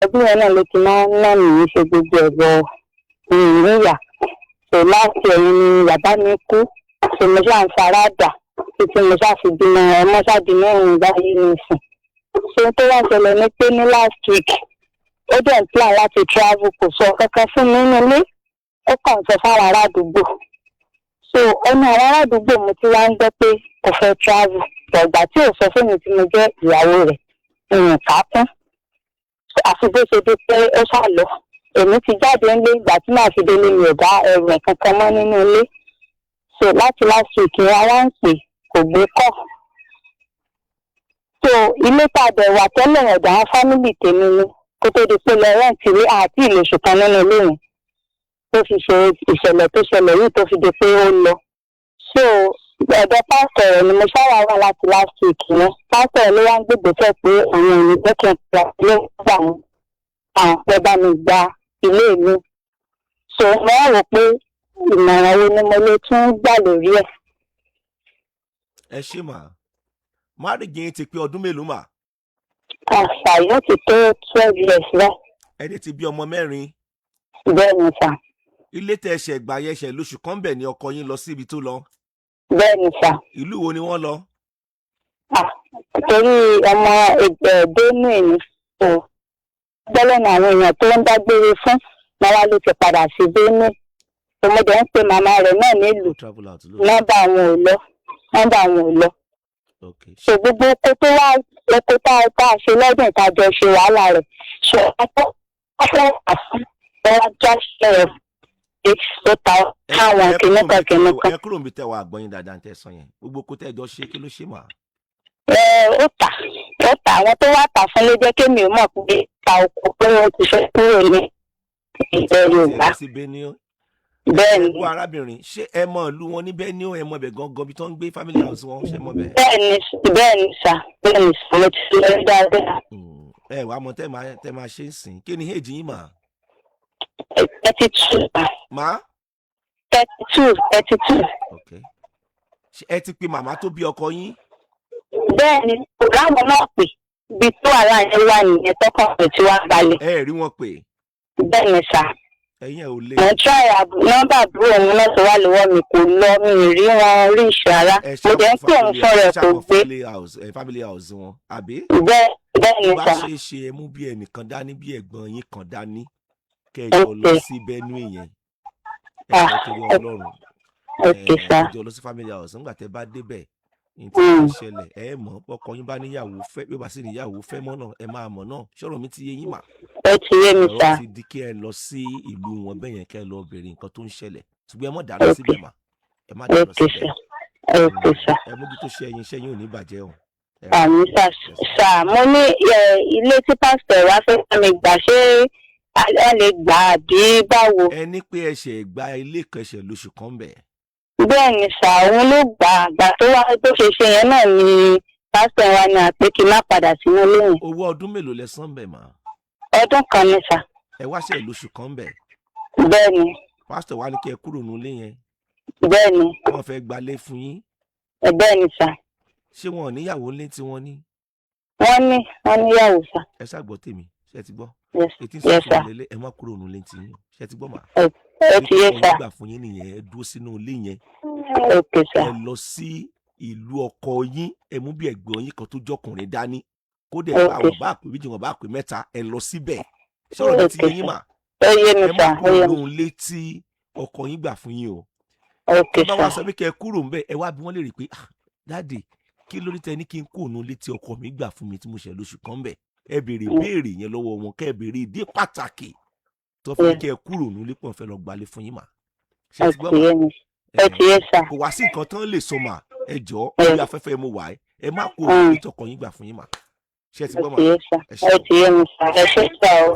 ọdún yẹn náà ló ti máa ń ná mi ṣe gbogbo ẹ̀rọ ìrìnyà. So láti ẹ̀yìn ni bàbá mi kú. So mo ṣáà ń fara dà títí mo ṣáà fi bímọ ọmọ ṣáàdì mẹ́rin báyìí nìsín. So tó wá ṣẹlẹ̀ ní pé ní last week ó dẹ̀ ń plan láti travel, kò sọ kankan fún mi nínú ilé, ó kàn sọ fáwọn ará àdúgbò. So ọ̀nà àwọn ará àdúgbò mo ti wá ń gbọ́ pé kò fẹ́ travel, ọ̀gbà tí ò sọ fún mi tí mo jẹ́ ìyàwó rẹ̀ ìrìn kákún. Àfi bó ṣe dé pé ó sá lọ. Èmi ti jáde nílé, ìgbà tí màá fi délé mi ò bá ẹrù ẹ̀ kankan mọ́ nínú ilé. So láti last week ni wọ́n wá ń pè kò gbé kọ́. So ilé tàbí wà tẹ́lẹ̀ ọ̀dọ̀ àwọn fámìlì tèmi ni kó tó di pé lọ rẹ́ǹtì rí àti ìlòṣù kan nínú ilé mi tó fi ṣe ìṣẹ̀lẹ̀ tó ṣẹlẹ̀ yìí tó fi di pé ó lọ. So ọ̀dọ̀ pásítọ̀ rẹ̀ ni mo ṣáwà wà láti last week yẹn. Pásítọ̀ rẹ̀ ló wá ń gbègbèsẹ̀ pé àwọn ènìyàn jẹ́ kí n gba ilé ìgbà wọn, àwọn fẹ́ bá mi gba ilé mi. So mo wá rò pé ìmọ̀ràn wo ni mo lè tún gbà lórí ẹ̀. ẹ ṣé mà, marriage yín ti pé ọdún mélòó mà? Àṣà yóò ti tó 12 years rẹ̀. ẹ dẹ̀ ti bí ọmọ 4. Bẹ́ẹ̀ ni sà. ilé tẹ́ ṣẹ̀ gbà yẹn ṣẹ̀ lóṣù kan bẹ̀ ni ọkọ yín lọ síbi tó lọ. Bẹ́ẹ̀ ni sà. ìlú wo ni wọ́n lọ? Torí ọmọ Benue ni so gbọ́dọ̀ ní àwọn èèyàn tó ń dágbére fún náà ló ti padà sí Benue. Ọmọdé ń pe màmá rẹ̀ náà nílùú, nọ́mbà àwọn ò lọ. Okay. So gbogbo oko tó wá oko tá a ṣe lọ́dún ìtajọ ṣe wàhálà rẹ̀. So ọ̀pọ̀ àfún ọ̀rọ̀ jáṣẹ́ rẹ̀ tó ta káwọn kìnnìkan. ẹ kúrò níbi tẹ́ wà àgbọ̀yìn dáadáa ń tẹ̀sán yẹn, gbogbo kó tẹ́ ẹjọ́ ṣe kí ló ṣe mà? Ó tà àwọn tó wá tà fún ló jẹ́ kémi ò mọ̀ pé ta oko pé wọ́n ti fẹ́ kúrò ní ilẹ̀ Yorùbá. Bẹ́ẹ̀ ni. ẹgbẹ́ arábìnrin ṣé ẹ mọ ìlú wọn ní Benue, ẹ mọ ibẹ̀ gangan bí tó ń gbé family house wọn, ṣe mọ bẹ́ẹ̀? Bẹ́ẹ̀ ni sà mo ti lọ dáadáa. ẹ wàá mọ tẹ́ máa ṣe ń sìn, kí ni èjì yín mà? 32. Mà? 32. Okay. ṣé ẹ ti pe màmá tó bí ọkọ yín? Bẹ́ẹ̀ ni láwọn náà pè bí tó aláìní wà nìyẹn tọkàn rẹ̀ tí wàá balẹ̀. ẹ rí wọn pè? Bẹ́ẹ̀ ni sà. ẹ̀yin ẹ̀ ò lè. mo try nọ́mbà àbúrò mi náà tó wà lọ́wọ́ mi kò lọ, mi ì rí wọn rí ìṣàrá. mo jẹ́ ń pè òun fọ́rọ̀ ẹ̀ kò gbé. family house wọn àbí? Bẹ́ẹ̀ ni bá sà. ṣe ṣe ẹ mú bí ẹnìkan dání, bí ẹ̀gbọ́n yín kan dání, kẹjọ lọ sí Benue yẹn. ẹjọ torí Ọlọ́run ẹjọ lọ sí family house. nígbà tẹ́ bá débẹ̀ ní tí wọ́n ṣẹlẹ̀ ẹ mọ̀ ọkọ yín bá níyàwó fẹ́, bí ó bá sì níyàwó fẹ́ mọ́ náà ẹ máa mọ̀ náà. ṣọ́rọ̀ mi ti yé yín mà? Ó ti yé mi sà. ọ̀rọ̀ ti di kí ẹ lọ sí ìlú wọn bẹ́ẹ̀ yẹn kẹ́ ẹ lọ bèrè nǹkan tó ń ṣẹlẹ̀, ṣùgbọ́n ẹ má dá lọ síbẹ̀ mà, ẹ má dá lọ síbẹ̀. ẹ mójútó ṣe ẹyin iṣẹ́ yín ò ní bàjẹ́ o. àmì sà mo ní ilé tí pásítọ̀ wa fẹ́ bá mi gbà, ṣé ẹ lè gbà á bí báwo? ẹ ní pé ẹsẹ̀ gba ilé kan ẹsẹ̀ lóṣù kan bẹ̀. Bẹ́ẹ̀ ni sà, òun ló gbà àgbà tó wá tó ṣe ṣe yẹn náà ni pásítọ̀ wa ní àpé kí n má padà sínú ilé yẹn. owó ọdún mélòó lẹ san bẹ̀ mà? Ọdún kan ni sà. ẹ wá ṣe lóṣù kan bẹ̀. Bẹ́ẹ̀ ni. pásítọ̀ wa ní kí ẹ kúrò nílé yẹn. Bẹ́ẹ̀ ni. wọ́n fẹ́ gbalé fún yín. Bẹ́ẹ̀ ni sà. ṣé wọn ò níyàwó ńlé tí wọ́n ní? Wọ́n níyàwó sà. ẹ ṣàgbọ́ tèmi, ṣe ti gbọ́? Yes sà. ẹ má kúrò nílé tí yín, ṣe ti gbọ́ mà? Ẹ ti yé sà. nígbà fún yín nìyẹn, ẹ dúró sínú ilé yẹn. Okay sà. ẹ lọ sí ìlú ọkọ yín, ẹ mú bí ẹ̀gbọ́n yín kan tó jọkùnrin dání, kó dẹ̀ bá wọn bá pè méjì wọn bá pè mẹ́ta, ẹ lọ síbẹ̀. ṣọ́rọ̀ mi ti yé yín mà? Ó yé mi sà. ẹ má kúrò lóhun létí ọkọ yín gbà fún yín o. Okay bá sà. wa sọ pé kẹ ẹ kúrò ńbẹ̀, ẹ wá bí wọ́n lè rí i pé dáàdì kí ló dé tẹ ní kí n kúrò nù létí ọkọ mi gbà fún mi tí mo ṣe lóṣù kan bẹ̀. ẹ béèrè béèrè yẹn lọ́wọ́ wọn, kẹ ẹ béèrè ìdí pàtàkì tó fi kẹ ẹ kúrò nù lépọ̀ fẹ́ lọ gbalé fún yín mà. ṣé ti gbọ́ mà? Ẹ ti yé sà. kò wá sí nǹkan tán lè sọ mà, ẹ jọ orí afẹ́fẹ́ mo wà ẹ má kó orí tọkọ yín gbà fún yín mà. ṣé ti gbọ́ mà? Ẹ ti yé sà. Ẹ ti yé mi sà. Ẹ ṣé sà o.